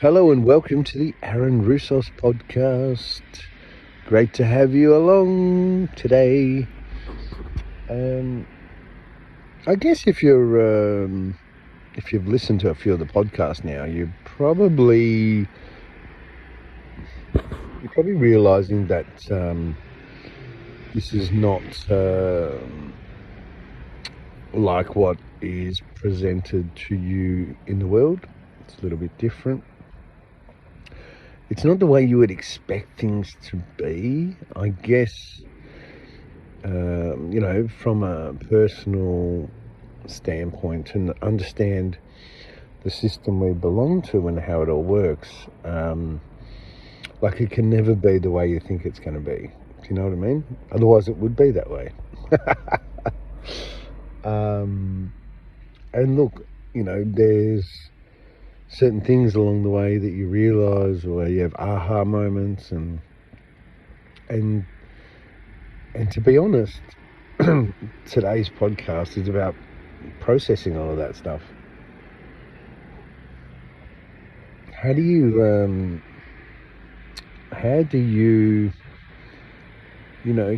Hello and welcome to the Aaron Russos podcast. Great to have you along today. I guess if you've listened to a few of the podcasts now, you're probably realizing that this is not like what is presented to you in the world. It's a little bit different. It's not the way you would expect things to be, I guess. From a personal standpoint, and understand the system we belong to and how it all works. It can never be the way you think it's going to be. Do you know what I mean? Otherwise, it would be that way. And look, there's certain things along the way that you realise, or you have aha moments, and to be honest, today's podcast is about processing all of that stuff. How do you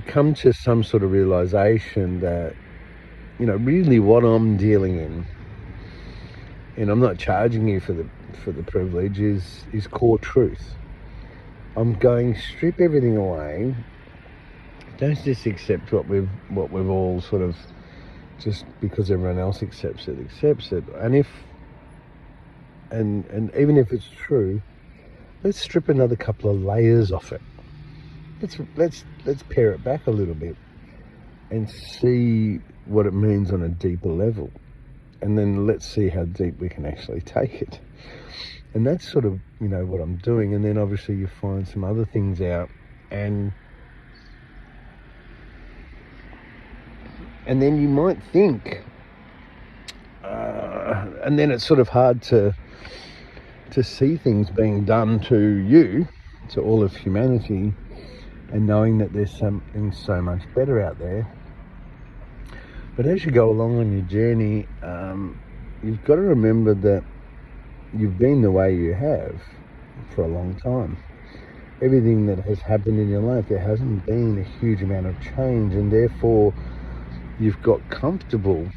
come to some sort of realisation that, really what I'm dealing in, and I'm not charging you for the privilege, is core truth. I'm going, strip everything away. Don't just accept what we've all sort of, just because everyone else accepts it. And even if it's true, let's strip another couple of layers off it. Let's pare it back a little bit and see what it means on a deeper level. And then let's see how deep we can actually take it. And that's sort of, what I'm doing. And then obviously you find some other things out, and then you might think, and then it's sort of hard to see things being done to you, to all of humanity, and knowing that there's something so much better out there. But as you go along on your journey, you've got to remember that you've been the way you have for a long time. Everything that has happened in your life, there hasn't been a huge amount of change, and therefore you've got comfortable.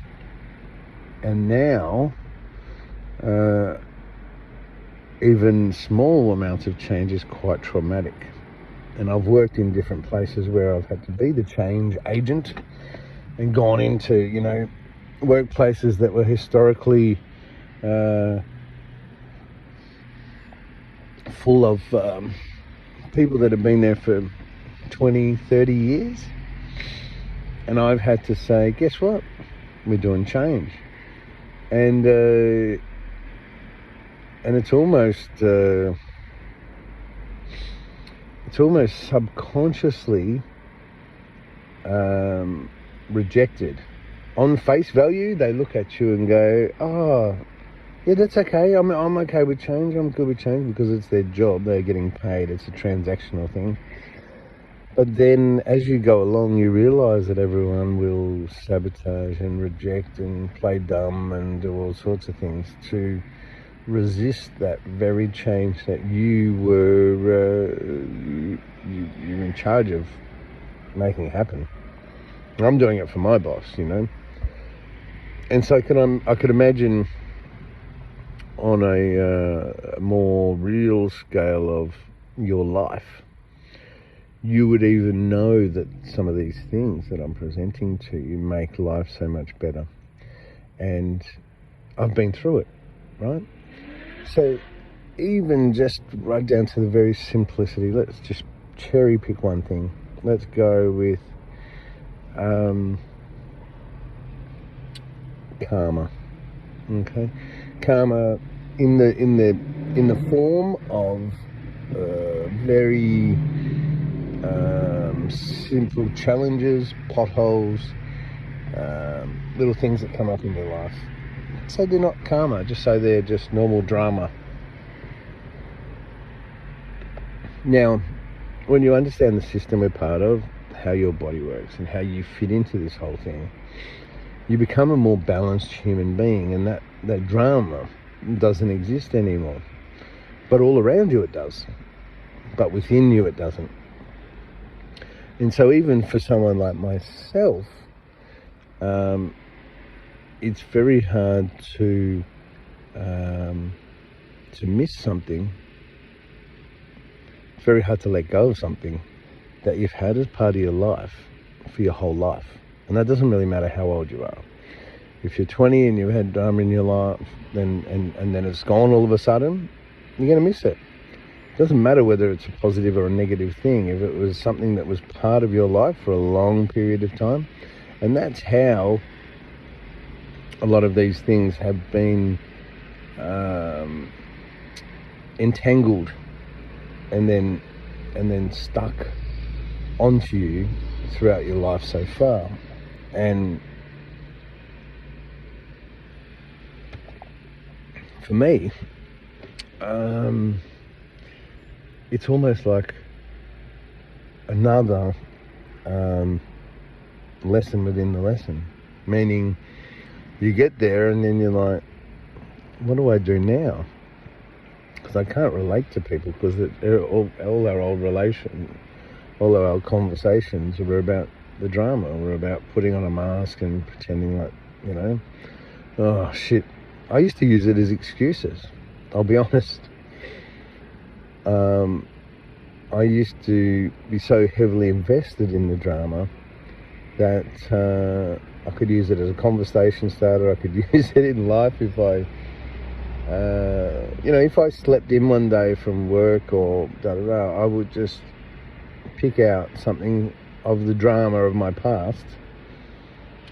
And now, even small amounts of change is quite traumatic. And I've worked in different places where I've had to be the change agent, and gone into, workplaces that were historically full of people that have been there for 20, 30 years. And I've had to say, guess what? We're doing change. And it's almost subconsciously rejected. On face value, they look at you and go, oh, yeah, that's okay. I'm okay with change. I'm good with change, because it's their job. They're getting paid. It's a transactional thing. But then as you go along, you realise that everyone will sabotage and reject and play dumb and do all sorts of things to resist that very change that you were you're in charge of making happen. I'm doing it for my boss, And so I could imagine on a more real scale of your life, you would even know that some of these things that I'm presenting to you make life so much better. And I've been through it, right? So even just right down to the very simplicity, let's just cherry pick one thing. Let's go with karma. Okay, karma in the form of very simple challenges, potholes, little things that come up in your life. So they're not karma, just so they're just normal drama. Now, when you understand the system we're part of, how your body works and how you fit into this whole thing, you become a more balanced human being, and that drama doesn't exist anymore. but all around you it does, but within you it doesn't. And so even for someone like myself, it's very hard to miss something. It's very hard to let go of something that you've had as part of your life for your whole life. And that doesn't really matter how old you are. If you're 20 and you've had drama in your life, then and then it's gone all of a sudden, you're going to miss it. It doesn't matter whether it's a positive or a negative thing. If it was something that was part of your life for a long period of time, and that's how a lot of these things have been entangled and then stuck onto you throughout your life so far. And for me, it's almost like another lesson within the lesson, meaning you get there and then you're like, what do I do now? Because I can't relate to people, because all our old all our old conversations were about the drama. We're about putting on a mask and pretending like, oh shit. I used to use it as excuses, I'll be honest. I used to be so heavily invested in the drama that I could use it as a conversation starter. I could use it in life if I slept in one day from work or I would just pick out something of the drama of my past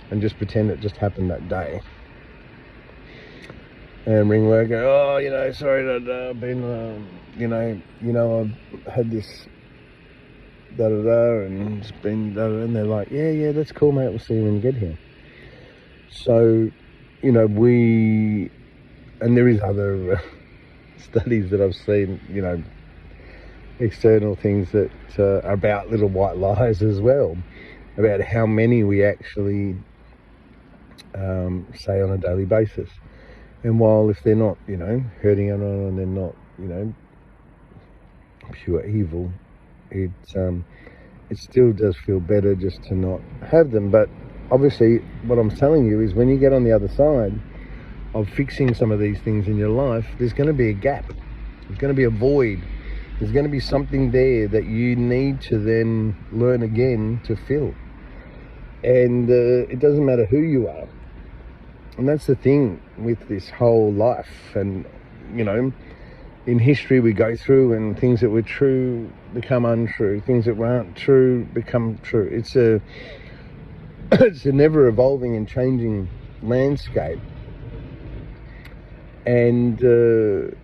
and just pretend it just happened that day. And ring work, go, sorry that I've been, I've had this and it's been and they're like, yeah, that's cool, mate, we'll see you when you get here. So, and there is other studies that I've seen, external things that are about little white lies as well, about how many we actually say on a daily basis. And while if they're not, hurting anyone and they're not, pure evil, it still does feel better just to not have them. But obviously what I'm telling you is when you get on the other side of fixing some of these things in your life, there's going to be a gap. There's going to be a void. There's going to be something there that you need to then learn again to fill. And it doesn't matter who you are. And that's the thing with this whole life. And, in history we go through and things that were true become untrue. Things that weren't true become true. It's a never evolving and changing landscape. And so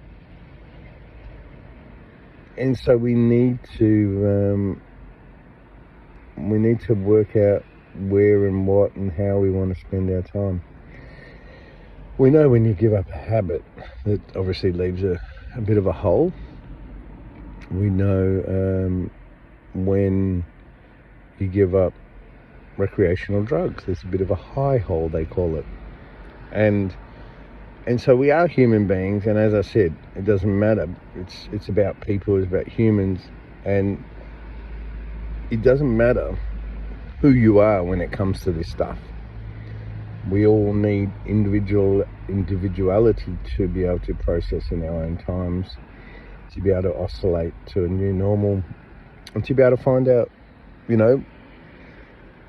we need to work out where and what and how we want to spend our time. We know when you give up a habit, that obviously leaves a bit of a hole. We know when you give up recreational drugs, there's a bit of a high hole, they call it. And so we are human beings, and as I said, it doesn't matter. It's about people, it's about humans, and it doesn't matter who you are when it comes to this stuff. We all need individuality to be able to process in our own times, to be able to oscillate to a new normal, and to be able to find out,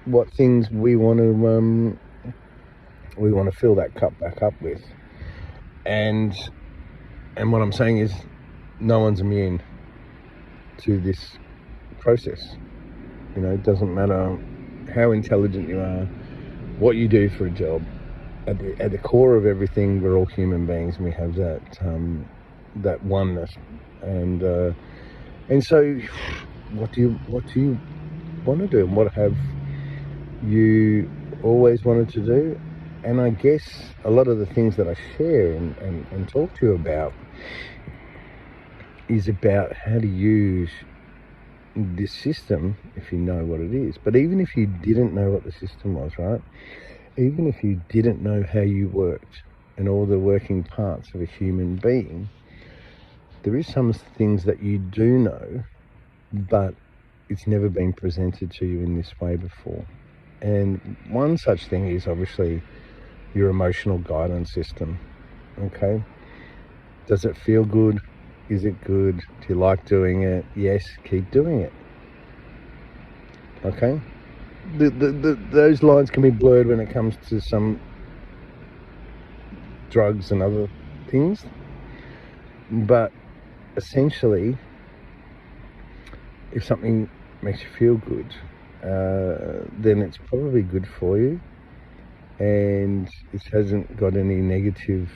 what things we want to fill that cup back up with. And what I'm saying is, no one's immune to this process. It doesn't matter how intelligent you are, what you do for a job. At the core of everything, we're all human beings, and we have that oneness. And so, what do you want to do? And what have you always wanted to do? And I guess a lot of the things that I share and talk to you about is about how to use this system if you know what it is. But even if you didn't know what the system was, right? Even if you didn't know how you worked and all the working parts of a human being, there is some things that you do know, but it's never been presented to you in this way before. And one such thing is obviously your emotional guidance system. Okay? Does it feel good? Is it good? Do you like doing it? Yes, keep doing it. Okay? Those lines can be blurred when it comes to some drugs and other things. But essentially, if something makes you feel good, then it's probably good for you, and it hasn't got any negative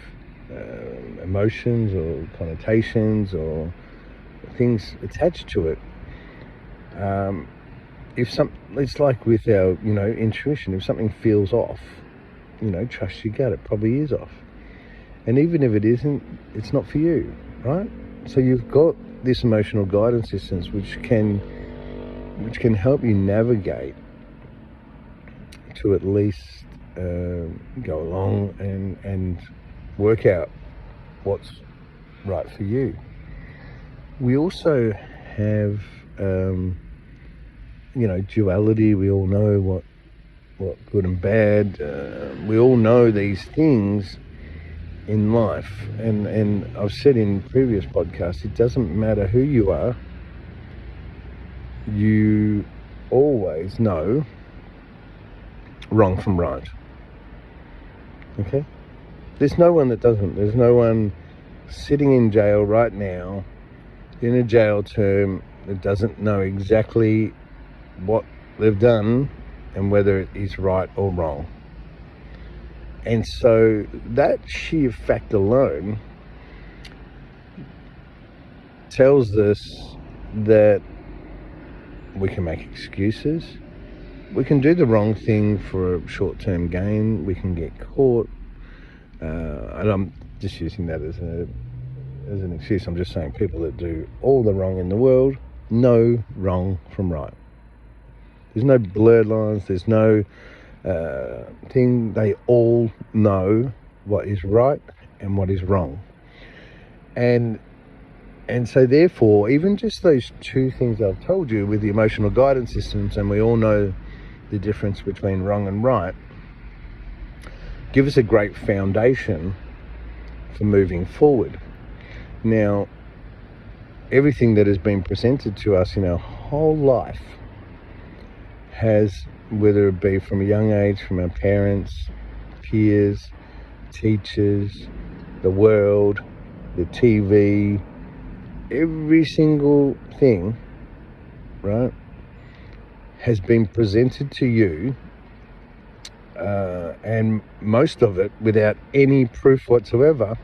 emotions or connotations or things attached to it. It's like with our, intuition. If something feels off, trust your gut. It probably is off, and even if it isn't, it's not for you, right? So you've got this emotional guidance system, which can help you navigate to at least go along and work out what's right for you. We also have duality. We all know what good and bad. We all know these things in life, and I've said in previous podcasts, it doesn't matter who you are, you always know wrong from right. Okay? There's no one that doesn't. There's no one sitting in jail right now in a jail term that doesn't know exactly what they've done and whether it is right or wrong. And so that sheer fact alone tells us that we can make excuses. We can do the wrong thing for a short-term gain. We can get caught. And I'm just using that as an excuse. I'm just saying people that do all the wrong in the world know wrong from right. There's no blurred lines. There's no thing. They all know what is right and what is wrong. And so therefore, even just those two things I've told you with the emotional guidance systems, and we all know the difference between wrong and right, give us a great foundation for moving forward. Now, everything that has been presented to us in our whole life has, whether it be from a young age, from our parents, peers, teachers, the world, the TV, every single thing, right, has been presented to you, and most of it without any proof whatsoever.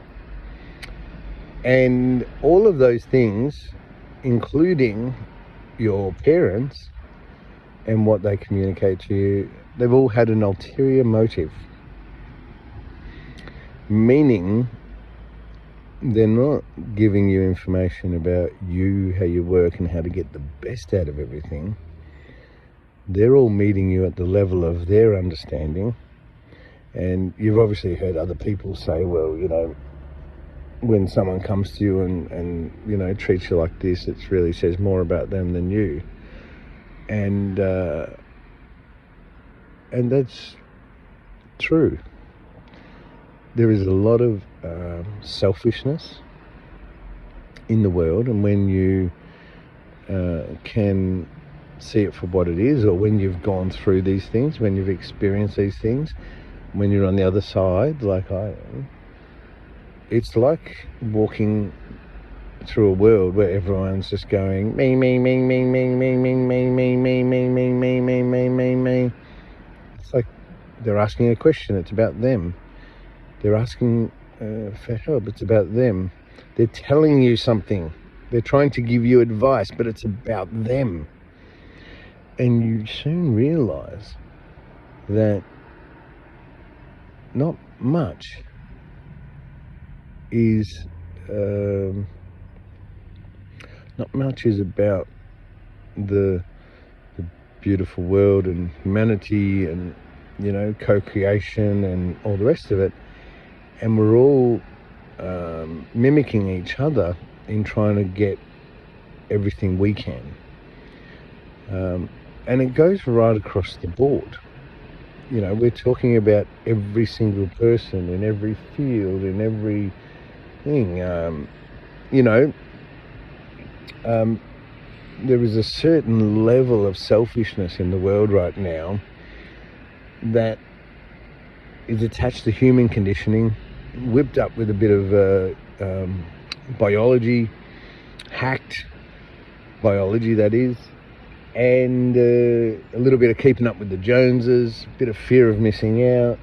And all of those things, including your parents and what they communicate to you, they've all had an ulterior motive. Meaning, they're not giving you information about you, how you work, and how to get the best out of everything. They're all meeting you at the level of their understanding. And you've obviously heard other people say, well, when someone comes to you and treats you like this, it really says more about them than you. And that's true. There is a lot of selfishness in the world, and when you can see it for what it is, or when you've gone through these things, when you've experienced these things, when you're on the other side, like I am, it's like walking through a world where everyone's just going me, me, me, me, me, me, me, me, me, me, me, me, me, me, me, me, me. It's like they're asking a question. It's about them. They're asking for help. It's about them. They're telling you something. They're trying to give you advice, but it's about them. And you soon realize that not much is about the beautiful world and humanity and co-creation and all the rest of it, and we're all mimicking each other in trying to get everything we can. And it goes right across the board. You know, we're talking about every single person in every field, in every thing. You know, there is a certain level of selfishness in the world right now that is attached to human conditioning, whipped up with a bit of biology, hacked biology that is, and a little bit of keeping up with the Joneses, a bit of fear of missing out,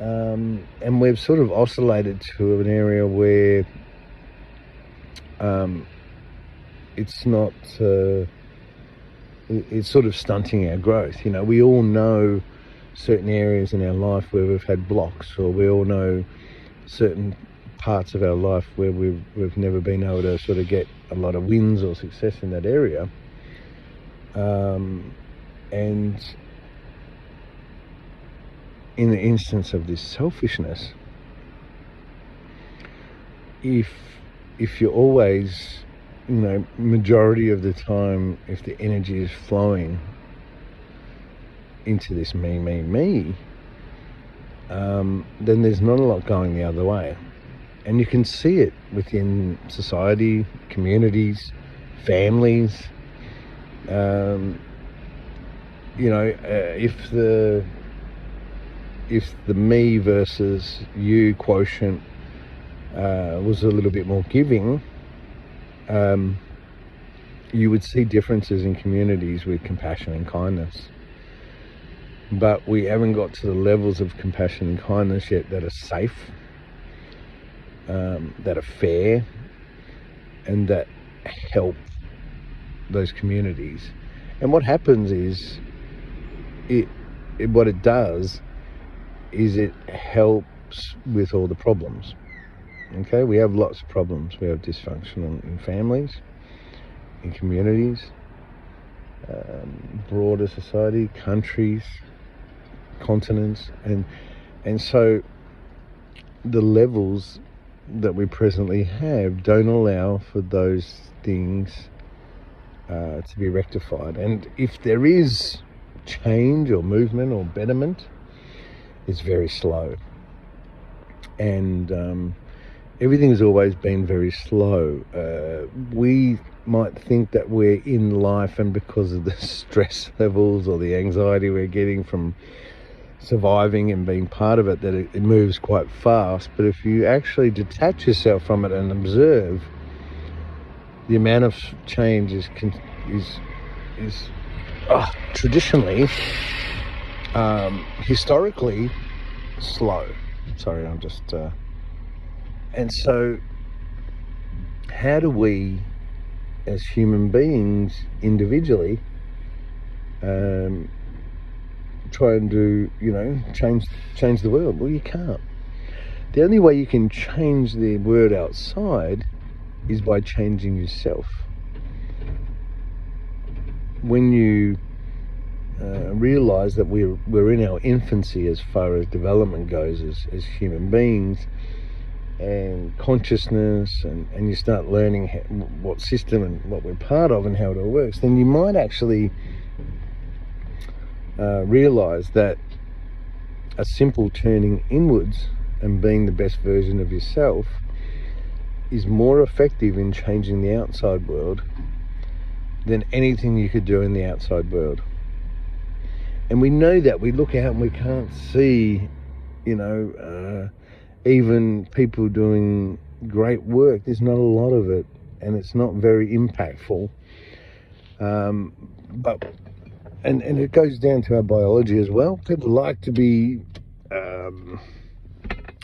and we've sort of oscillated to an area where it's not, it's sort of stunting our growth. You know, we all know certain areas in our life where we've had blocks, or we all know certain parts of our life where we've never been able to sort of get a lot of wins or success in that area. And in the instance of this selfishness, if you're always, you know, majority of the time, if the energy is flowing into this me, then there's not a lot going the other way. And you can see it within society, communities, families. You know, if the me versus you quotient was a little bit more giving, you would see differences in communities with compassion and kindness. But we haven't got to the levels of compassion and kindness yet that are safe, that are fair, and that help those communities. And what happens is, what it does is it helps with all the problems. Okay, we have lots of problems. We have dysfunction in families, in communities, broader society, countries, continents, and so the levels that we presently have don't allow for those things to be rectified. And if there is change or movement or betterment, it's very slow. And everything has always been very slow. We might think that we're in life, and because of the stress levels or the anxiety we're getting from surviving and being part of it, that it moves quite fast. But if you actually detach yourself from it and observe, the amount of change is traditionally, historically slow. Sorry, I'm just and so how do we as human beings individually try and do, you know, change the world? Well, you can't. The only way you can change the world outside is by changing yourself. When you realize that we're in our infancy as far as development goes as human beings, and consciousness, and you start learning what system and what we're part of and how it all works, then you might actually realize that a simple turning inwards and being the best version of yourself is more effective in changing the outside world than anything you could do in the outside world. And we know that. We look out and we can't see, you know, even people doing great work. There's not a lot of it, and it's not very impactful. But it goes down to our biology as well. People like to be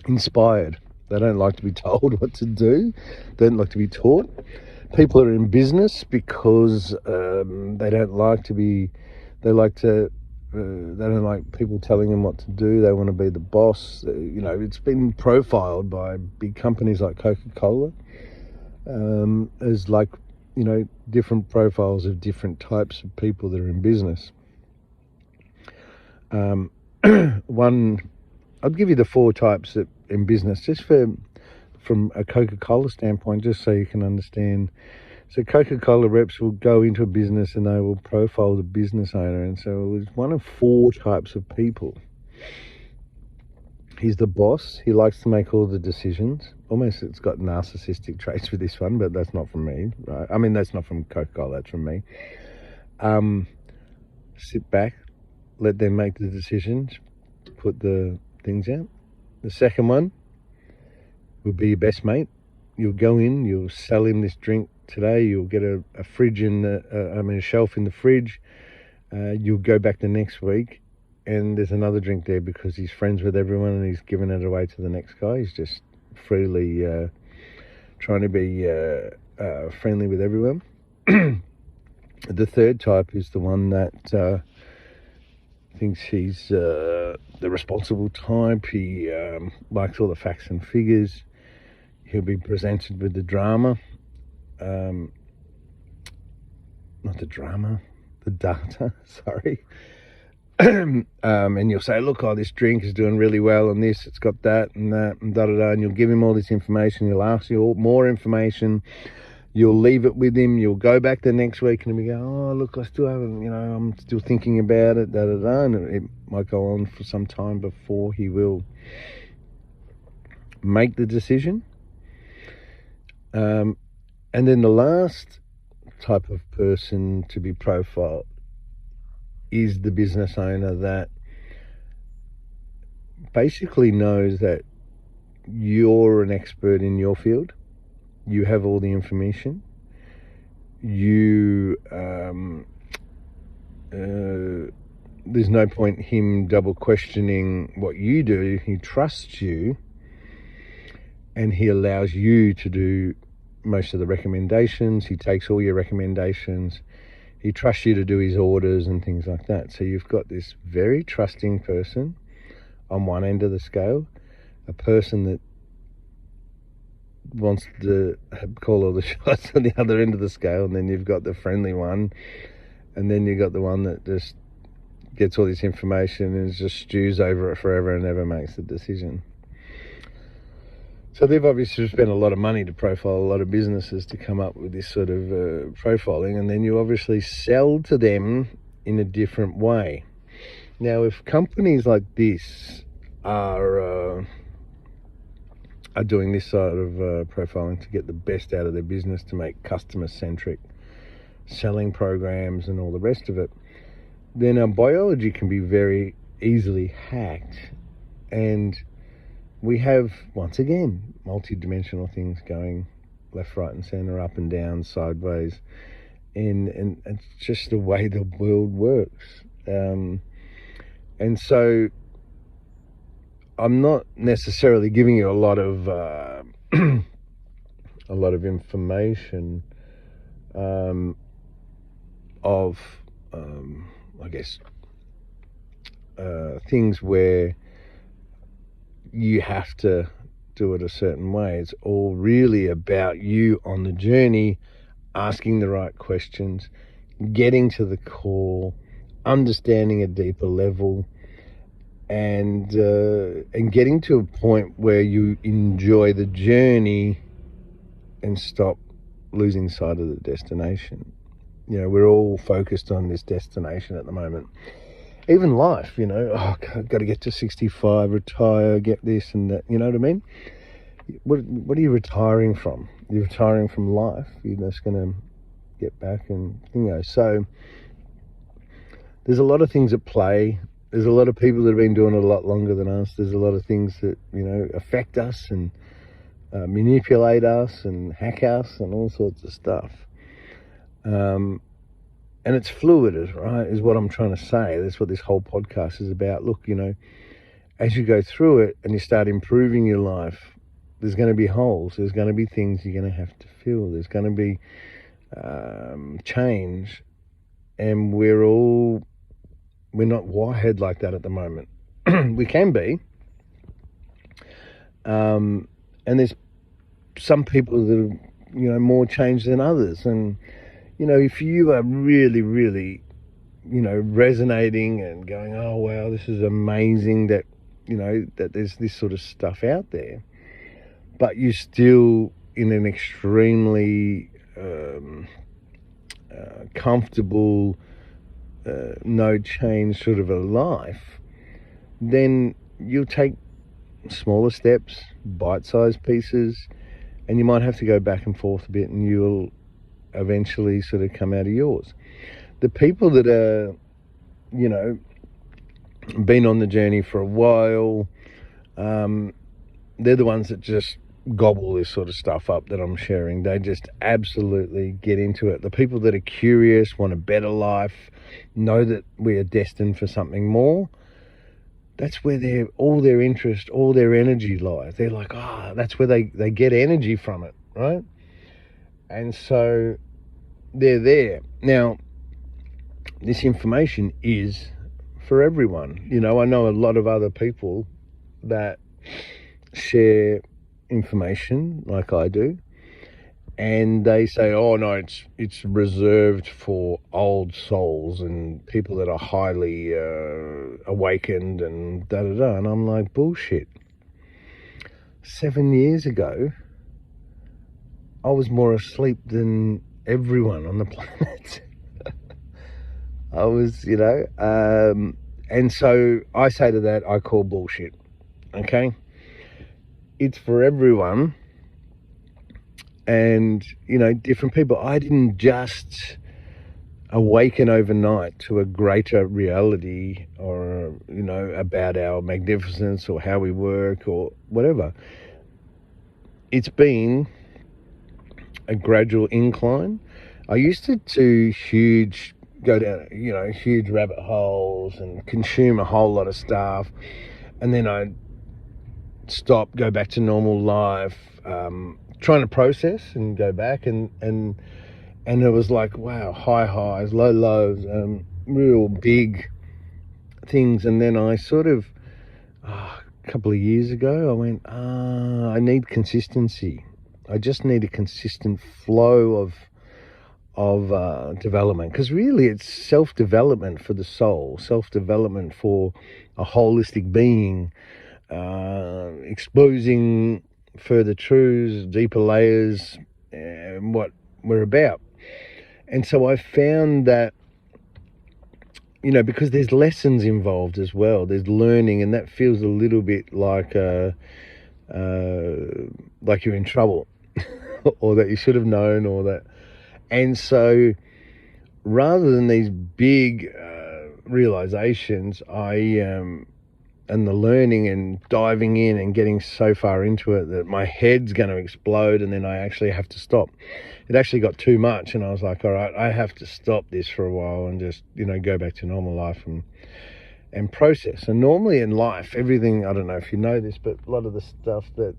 inspired. They don't like to be told what to do. They don't like to be taught. People are in business because they don't like to be. They don't like people telling them what to do. They want to be the boss. You know, it's been profiled by big companies like Coca-Cola as, like, you know, different profiles of different types of people that are in business. I'll give you the 4 types that in business, just for from a Coca-Cola standpoint, just so you can understand. So Coca-Cola reps will go into a business and they will profile the business owner. And so it's one of 4 types of people. He's the boss. He likes to make all the decisions. Almost it's got narcissistic traits with this one, but that's not from me, right? I mean, that's not from Coca-Cola, that's from me. Sit back, let them make the decisions, put the things out. The second one will be your best mate. You'll go in, you'll sell him this drink today, you'll get a fridge a shelf in the fridge. You'll go back the next week and there's another drink there because he's friends with everyone and he's giving it away to the next guy. He's just freely trying to be friendly with everyone. The third type is the one that thinks he's the responsible type. He likes all the facts and figures. He'll be presented with the drama. Not the drama, the data, sorry. And you'll say, look, this drink is doing really well and this, it's got that and that and da-da-da, and you'll give him all this information. He'll ask you more information. You'll leave it with him. You'll go back the next week and he'll go, oh, look, I still haven't, I'm still thinking about it, da-da-da, and it might go on for some time before he will make the decision. And then the last type of person to be profiled is the business owner that basically knows that you're an expert in your field. You have all the information. There's no point him double questioning what you do. He trusts you and he allows you to do most of the recommendations. He takes all your recommendations. He trusts you to do his orders and things like that. So you've got this very trusting person on one end of the scale, a person that wants to call all the shots on the other end of the scale, and then you've got the friendly one, and then you've got the one that just gets all this information and just stews over it forever and never makes a decision. So they've obviously spent a lot of money to profile a lot of businesses to come up with this sort of profiling, and then you obviously sell to them in a different way. Now, if companies like this are doing this sort of profiling to get the best out of their business, to make customer-centric selling programs and all the rest of it, then our biology can be very easily hacked. And we have, once again, multi-dimensional things going left, right and center, up and down, sideways. And it's just the way the world works. And so I'm not necessarily giving you a lot of information things where you have to do it a certain way. It's all really about you on the journey, asking the right questions, getting to the core, understanding a deeper level, and getting to a point where you enjoy the journey and stop losing sight of the destination. We're all focused on this destination at the moment. Even life, I've got to get to 65, retire, get this and that, you know what I mean? What are you retiring from? You're retiring from life. You're just going to get back and, so there's a lot of things at play. There's a lot of people that have been doing it a lot longer than us. There's a lot of things that, affect us and manipulate us and hack us and all sorts of stuff. And it's fluid, right, is what I'm trying to say. That's what this whole podcast is about. Look, as you go through it and you start improving your life, there's going to be holes. There's going to be things you're going to have to fill. There's going to be change. And we're not wired like that at the moment. We can be. And there's some people that are, more changed than others. And, if you are really, really, resonating and going, oh, wow, this is amazing that, that there's this sort of stuff out there, but you're still in an extremely comfortable, no change sort of a life, then you'll take smaller steps, bite-sized pieces, and you might have to go back and forth a bit, and you'll eventually sort of come out of yours. The people that are, you know, been on the journey for a while, they're the ones that just gobble this sort of stuff up that I'm sharing. They just absolutely get into it. The people that are curious, want a better life, know that we are destined for something more, that's where all their interest, all their energy lies. They're like, that's where they get energy from it, right? And so they're there. Now, this information is for everyone. You know, I know a lot of other people that share information like I do, and they say, oh no, it's reserved for old souls and people that are highly awakened and da-da-da. And I'm like, bullshit. 7 years ago, I was more asleep than everyone on the planet. I was, you know, and so I say to that, I call bullshit, okay? It's for everyone, and, you know, different people. I didn't just awaken overnight to a greater reality or, you know, about our magnificence or how we work or whatever. It's been a gradual incline. I used to do go down, you know, huge rabbit holes and consume a whole lot of stuff, and then I'd stop, go back to normal life, trying to process and go back, and it was like, wow, high highs, low lows, real big things. And then I sort of, a couple of years ago, I went, I need consistency. I just need a consistent flow of development, because really it's self-development for the soul, self-development for a holistic being, exposing further truths, deeper layers, and what we're about. And so I found that, you know, because there's lessons involved as well, there's learning, and that feels a little bit like you're in trouble or that you should have known, or that. And so rather than these big realizations, and the learning and diving in and getting so far into it that my head's going to explode, and then I actually have to stop. It actually got too much, and I was like, all right, I have to stop this for a while and just, you know, go back to normal life and process. And normally in life, everything, I don't know if you know this, but a lot of the stuff that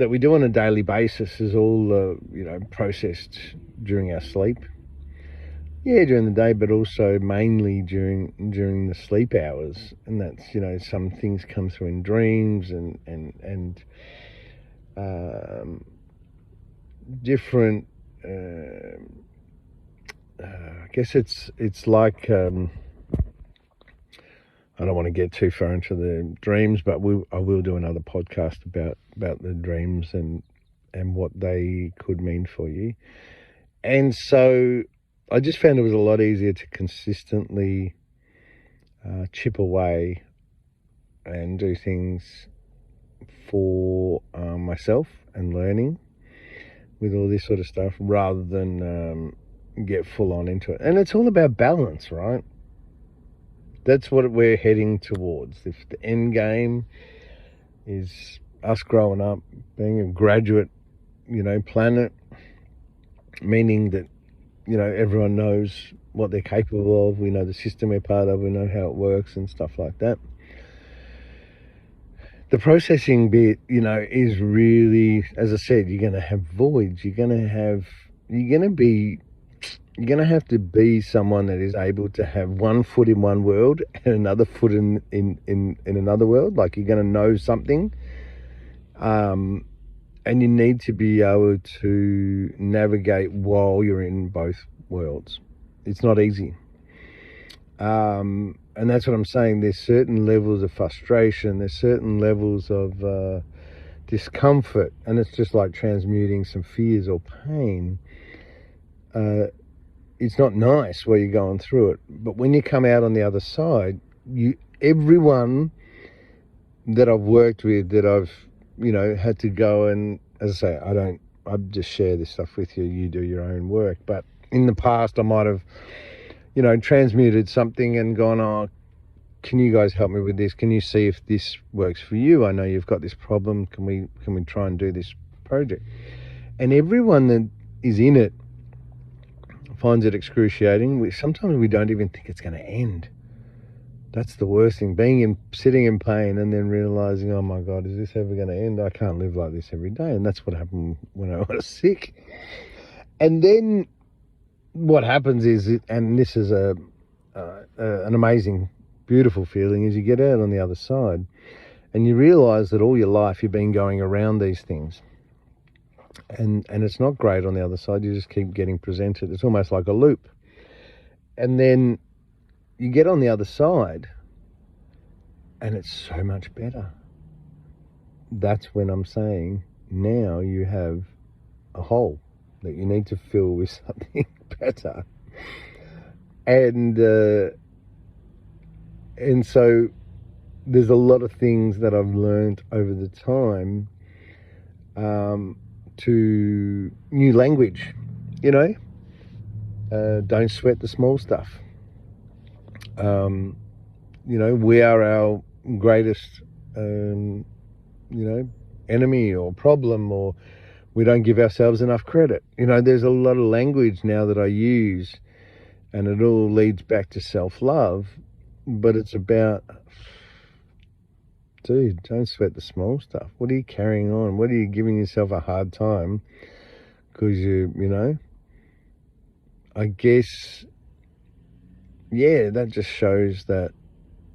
we do on a daily basis is all, you know, processed during our sleep. Yeah, during the day, but also mainly during the sleep hours. And that's, you know, some things come through in dreams and different, I guess it's like, I don't want to get too far into the dreams, but I will do another podcast about the dreams and what they could mean for you. And so I just found it was a lot easier to consistently chip away and do things for myself and learning with all this sort of stuff, rather than get full on into it. And it's all about balance, right? That's what we're heading towards. If the end game is us growing up, being a graduate, you know, planet, meaning that, you know, everyone knows what they're capable of. We know the system we're part of. We know how it works and stuff like that. The processing bit, you know, is really, as I said, you're going to have voids. You're going to have to be someone that is able to have one foot in one world and another foot in another world. Like, you're going to know something, and you need to be able to navigate while you're in both worlds. It's not easy. And that's what I'm saying. There's certain levels of frustration. There's certain levels of discomfort, and it's just like transmuting some fears or pain. It's not nice where you're going through it, but when you come out on the other side, everyone that I've worked with, that I've had to go, and as I say, I just share this stuff with you. You do your own work, but in the past, I might have transmuted something and gone, oh, can you guys help me with this? Can you see if this works for you? I know you've got this problem. Can we try and do this project? And everyone that is in it finds it excruciating. Sometimes we don't even think it's going to end. That's the worst thing, sitting in pain and then realizing, oh my God, is this ever going to end? I can't live like this every day. And that's what happened when I was sick. And then what happens is, and this is an amazing, beautiful feeling, is you get out on the other side and you realize that all your life you've been going around these things. And it's not great on the other side. You just keep getting presented. It's almost like a loop. And then you get on the other side and it's so much better. That's when I'm saying now you have a hole that you need to fill with something better. And so there's a lot of things that I've learned over the time, to new language, don't sweat the small stuff. We are our greatest, enemy or problem, or we don't give ourselves enough credit. There's a lot of language now that I use, and it all leads back to self-love, but it's about, dude, don't sweat the small stuff. What are you carrying on? What are you giving yourself a hard time? Because I guess, that just shows that,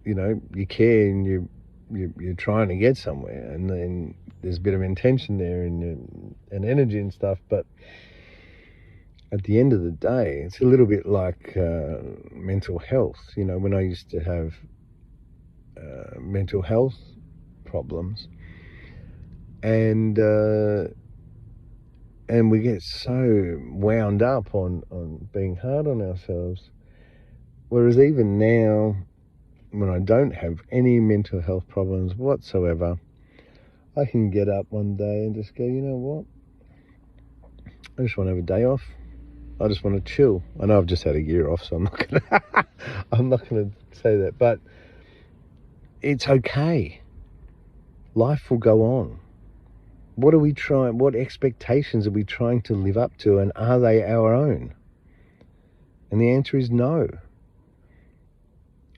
you care and you're trying to get somewhere, and then there's a bit of intention there and energy and stuff. But at the end of the day, it's a little bit like mental health. When I used to have mental health problems, and we get so wound up on being hard on ourselves, whereas even now, when I don't have any mental health problems whatsoever, I can get up one day and just go, you know what, I just want to have a day off. I just want to chill. I know I've just had a year off, so I'm not gonna say that, but it's okay. Life will go on. What expectations are we trying to live up to, and are they our own? And the answer is no.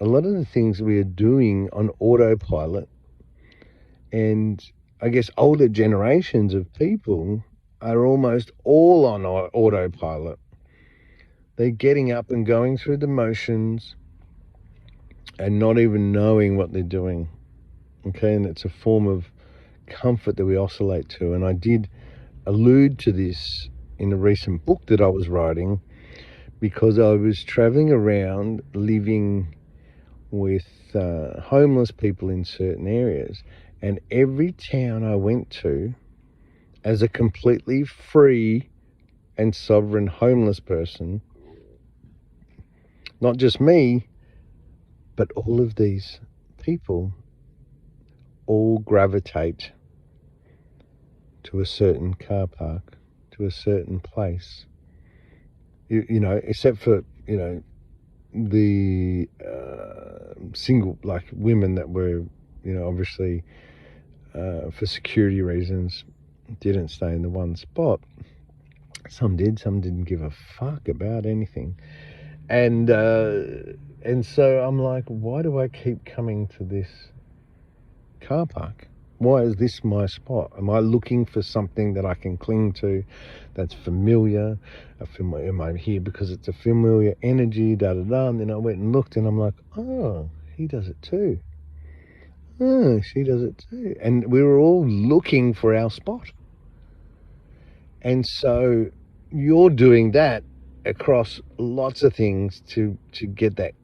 A lot of the things we are doing on autopilot, and I guess older generations of people are almost all on autopilot. They're getting up and going through the motions and not even knowing what they're doing. Okay, and it's a form of comfort that we oscillate to. And I did allude to this in a recent book that I was writing, because I was traveling around living with homeless people in certain areas, and every town I went to, as a completely free and sovereign homeless person, not just me, but all of these people all gravitate to a certain car park, to a certain place. Except for, the single, like women that were, obviously for security reasons, didn't stay in the one spot. Some did, some didn't give a fuck about anything. And so I'm like, why do I keep coming to this car park? Why is this my spot? Am I looking for something that I can cling to that's familiar? Am I here because it's a familiar energy, And then I went and looked, and I'm like, oh, he does it too. Oh, she does it too. And we were all looking for our spot. And so you're doing that across lots of things to get that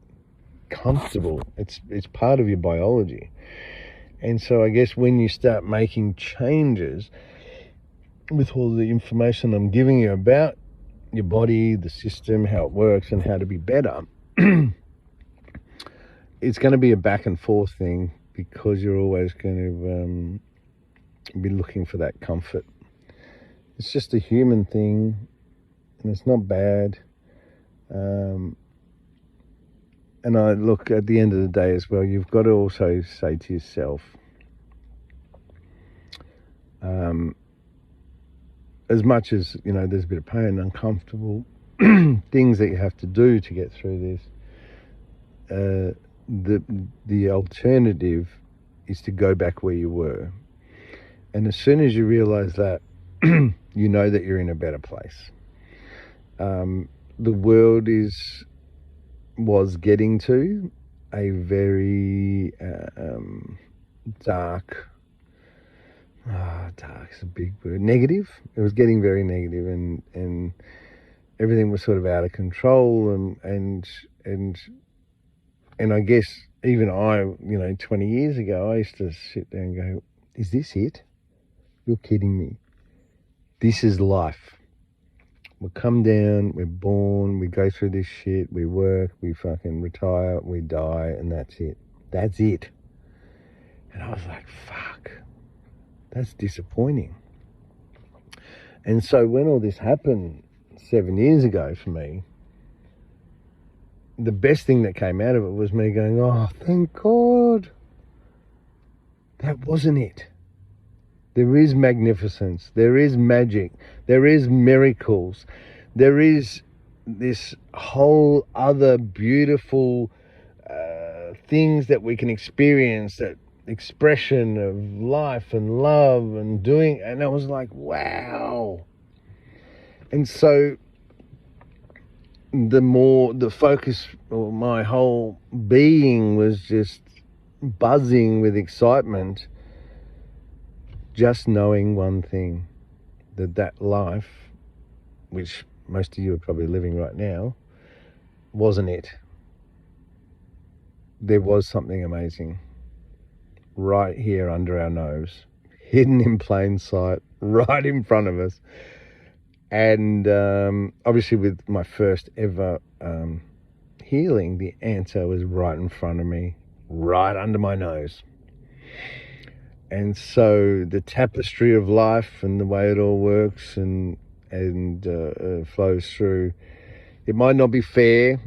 comfortable. It's part of your biology. And so I guess when you start making changes with all the information I'm giving you about your body, the system, how it works, and how to be better, it's going to be a back and forth thing, because you're always going to be looking for that comfort. It's just a human thing, and it's not bad. And I look, at the end of the day as well, you've got to also say to yourself, as much as, you know, there's a bit of pain, uncomfortable things that you have to do to get through this, the alternative is to go back where you were. And as soon as you realize that, you know that you're in a better place. The world was getting to a very dark is a big word, negative. It was getting very negative, and everything was sort of out of control, and I guess even 20 years ago, I used to sit there and go, is this it? You're kidding me. This is life. We come down, we're born, we go through this shit, we work, we fucking retire, we die, and that's it. That's it. And I was like, fuck, that's disappointing. And so when all this happened 7 years ago for me, the best thing that came out of it was me going, oh, thank God. That wasn't it. There is magnificence. There is magic. There is miracles. There is this whole other beautiful things that we can experience, that expression of life and love and doing. And I was like, wow. And so the focus, or my whole being was just buzzing with excitement, just knowing one thing, that life, which most of you are probably living right now, wasn't it. There was something amazing right here under our nose, hidden in plain sight, right in front of us. And obviously with my first ever healing, the answer was right in front of me, right under my nose. And so the tapestry of life and the way it all works and flows through, it might not be fair,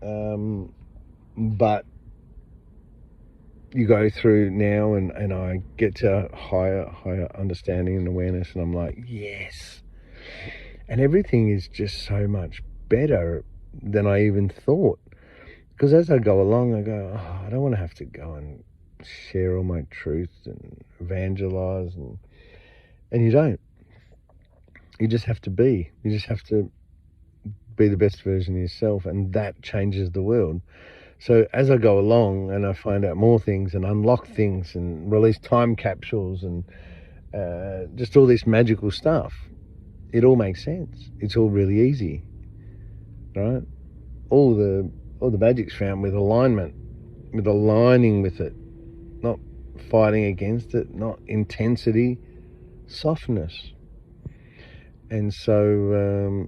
but you go through now, and I get to higher understanding and awareness, and I'm like, yes. And everything is just so much better than I even thought. Because as I go along, I go, oh, I don't want to have to go and share all my truth and evangelize, and you don't. You just have to be. You just have to be the best version of yourself, and that changes the world. So as I go along and I find out more things and unlock things and release time capsules and just all this magical stuff, it all makes sense. It's all really easy, right? All the magic's found with alignment, with aligning with it, not fighting against it, not intensity, softness. And so,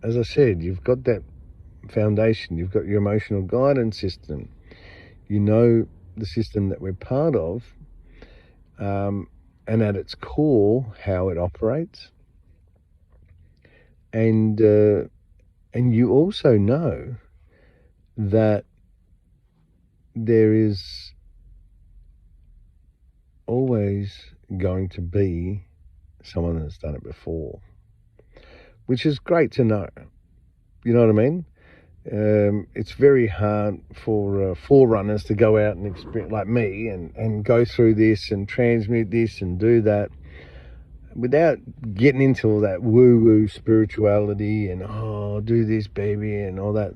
as I said, you've got that foundation, you've got your emotional guidance system, you know the system that we're part of, and at its core, how it operates. And you also know that there is always going to be someone that's done it before, which is great to know. You know what I mean? It's very hard for forerunners to go out and experience, like me, and go through this and transmute this and do that without getting into all that woo-woo spirituality and, oh, do this, baby, and all that,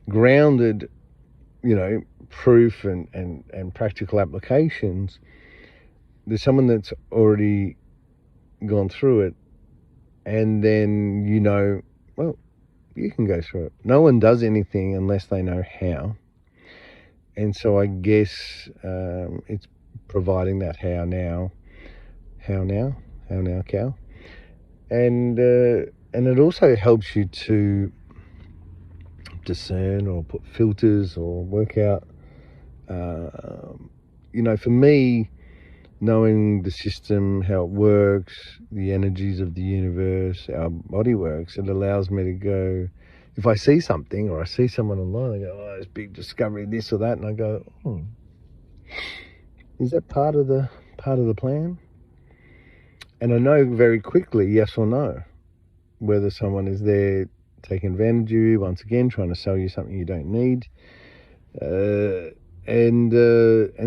grounded, proof and practical applications. There's someone that's already gone through it, and then, well, you can go through it. No one does anything unless they know how. And so I guess it's providing that how now cow, and it also helps you to discern or put filters or work out. For me, knowing the system, how it works, the energies of the universe, our body works, it allows me to go, if I see something or I see someone online, I go, oh, this big discovery, this or that, and I go, is that part of the plan? And I know very quickly, yes or no, whether someone is there taking advantage of you, once again, trying to sell you something you don't need. And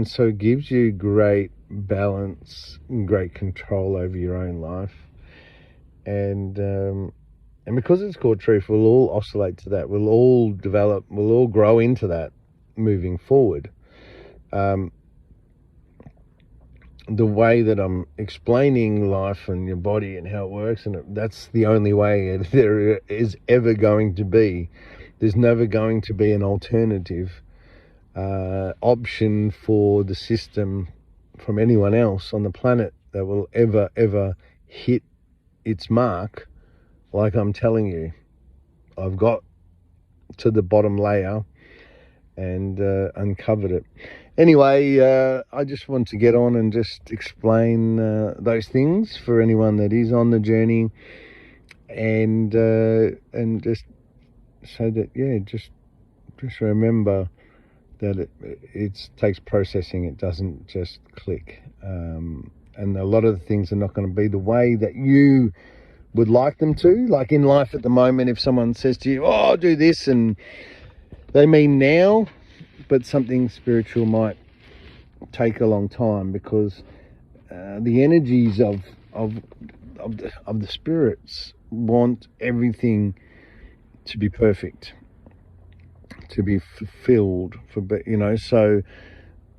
so it gives you great balance and great control over your own life. And because it's called truth, we'll all oscillate to that. We'll all develop, we'll all grow into that moving forward. The way that I'm explaining life and your body and how it works, and that's the only way there is ever going to be. There's never going to be an alternative option for the system from anyone else on the planet that will ever hit its mark like I'm telling you. I've got to the bottom layer and uncovered it. Anyway, I just want to get on and just explain those things for anyone that is on the journey, and just so that just remember that it takes processing. It doesn't just click, and a lot of the things are not going to be the way that you would like them to. Like in life at the moment, if someone says to you, "Oh, do this," and they mean now, but something spiritual might take a long time, because the energies of the spirits want everything to be perfect, to be fulfilled, so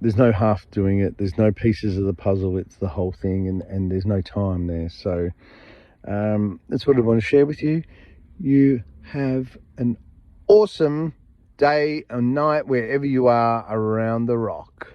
there's no half doing it, there's no pieces of the puzzle, it's the whole thing, and there's no time there. So that's what I want to share with you. You have an awesome day or night wherever you are around the rock.